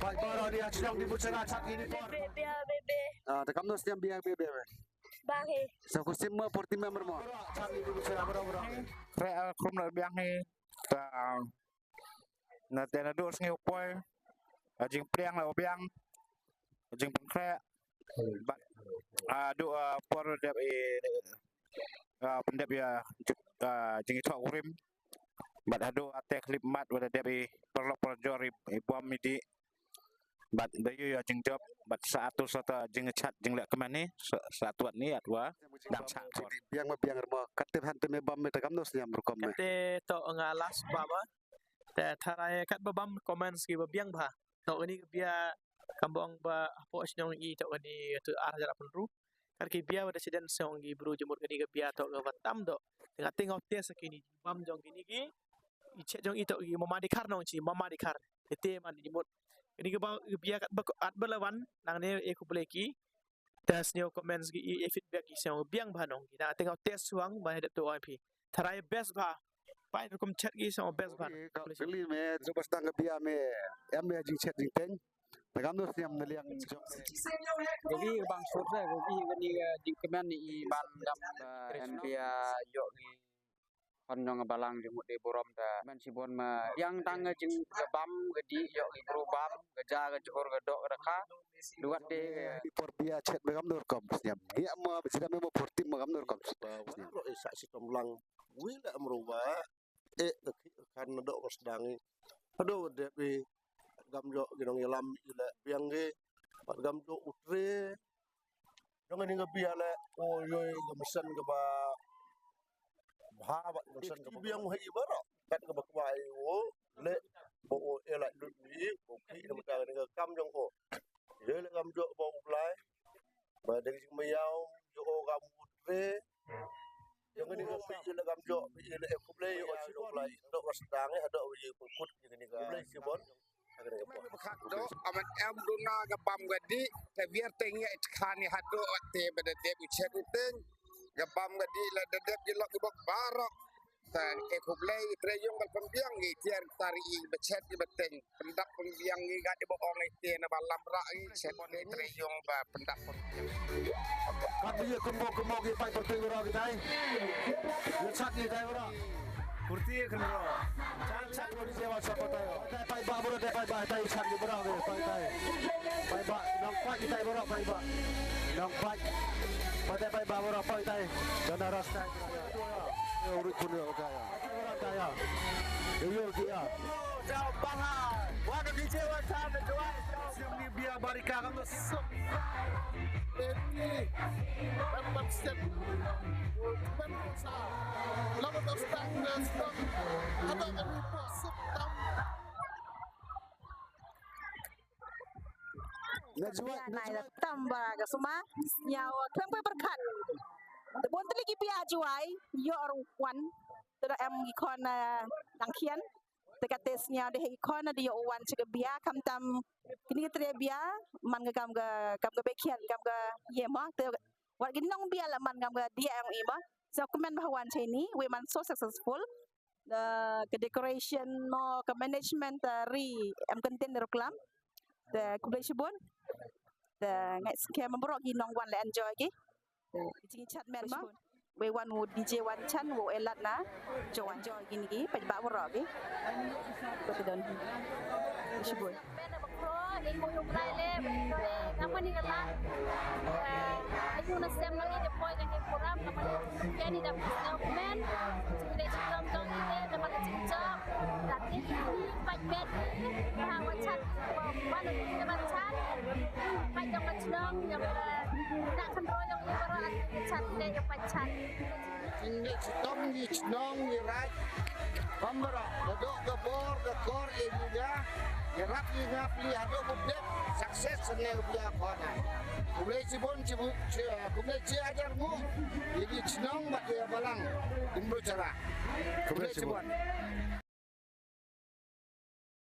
Pai bara dia sedang dibucara cak ini por. Bebe. Tekam nos yang biang bebe. Bahe. Sa kusim mo porti member mo. Cak ini dibucara bara. Kre krum na biang ni ta na tena do sngi upoi ajing priang la biang ajing pengkre bat do por dep pendep ya jing tok urim bat ado atek klip mat wala dep perlo perjori bom midi bat dayu ya jing job bat satu sata jing chat jing lek keman ni satu ni atwa dam chat Biang ma biang mo katep hantu me bom me tekam nos yang berkom me. Kate to ngalas baba te tharai kat babam comments ki babiang ba to ni bia kambong ba po nyong i to ni tu arja penru kar ki bia wada seden song gi bru jemur ni bia to ga batam do tengah tengok te sakini bam jong kini gi i che jong i to gi mama di kar nong chi mama di kar te man jemur ni ga bia kat ba at balawan nang ne e ku bleki das new comments gi e feedback gi song biang ba nong gi tengok te suang ba de to ip tharai best ba pai kum chat gi song best ba Beli me zubas dang bia me em me jing chat jing teng. Tekam nos yang meliang jong. Jadi bang surda jadi ni jingkeman ni ban dam NBA yo ni kon nong balang jemut de borom da man sibon ma yang tang jing bam gedi yo ni bro bam geja ge jor ge dok reka duat de Por bia chat me kam nur kom siam. Ya mo bisida me mo porti mo kam nur kom. Lo isa si tomlang wila meruba kan dok sedang aduh de gamjo ginong ilam ila biangge gamjo utre dong ni ngabiala o yoy gamsan ga ba ba gamsan ga biang hai ibara kan ga bakwai o le bo ela lutni o ki na mata ga kam jong ko ye le gamjo bo ulai ba de sing mayau jo gam utre yang ini ga pi le gamjo ile e kuble yo si ulai dok sedang ada ye kut ni ga kuble si bon Bekat do amat em duna gabam gadi te biar tengya itkani hado te beda de ucet uteng gabam gadi la de de gilok gibok barok tan e kublai treyong gal pembiang gi tiar tari becet di beteng pendak pembiang gi gadi bok ong te na balam ra gi set ne treyong ba pendak Kat biya kumo gi pai porti ro gi dai. Yo chat ni dai ro. Kurti kenro. Chat wo sewa siapa tayo. Pai ba bro pai ba tai chat gi bro ge pai tai. Pai ba nong pai tai bro pai ba. Nong pai. Pai ba bro pai tai. Dana rasta. Yo ru kuno kaya. Kaya. Yo dia. Jauh bahar. Waduh DJ Wantan doa. Siam ni biar barika kamu sok. Ini. Memang step. Lalu terus tanggal stop. Ada yang masuk tam. Này là tầm và cái số má nhau thêm với bất khẩn bốn tới cái bia chuối dọa quán từ đó em con đăng khiên từ cái test nhau để con là dọa quán chỉ cái bia cam tam cái này cái bia man cái cam cái bekian cam cái yếm á từ what cái nông bia là man cam cái dia yang ima so comment bahwa ini we man so successful the decoration mo ke management ri em content reklam the kubleishibun the ngai scam memborok gi nong wan le enjoy gi jing chat men ma we wan wo DJ wan chan wo elat na jo enjoy gini gi pa ba borok gi to kedon shibun Imo yung braille, naman ni kalat. Ayo na sem na ni depoy kan ni program naman kani da men. Sige ci dom dom ni da mata cincok. Dati ni paj bet ha wa chat wa ni da ba chat. Paj dom chlong yang da control yang ibara chat ni yang paj chat. Ini dom ni chnong ni rai kamera dok ke bor ke kor ye juga gerak ni ngapli ado budek sukses senel dia kona kumle cibon cibu kumle ci ajar mu jadi chnong bat ya balang dimbo cara kumle cibon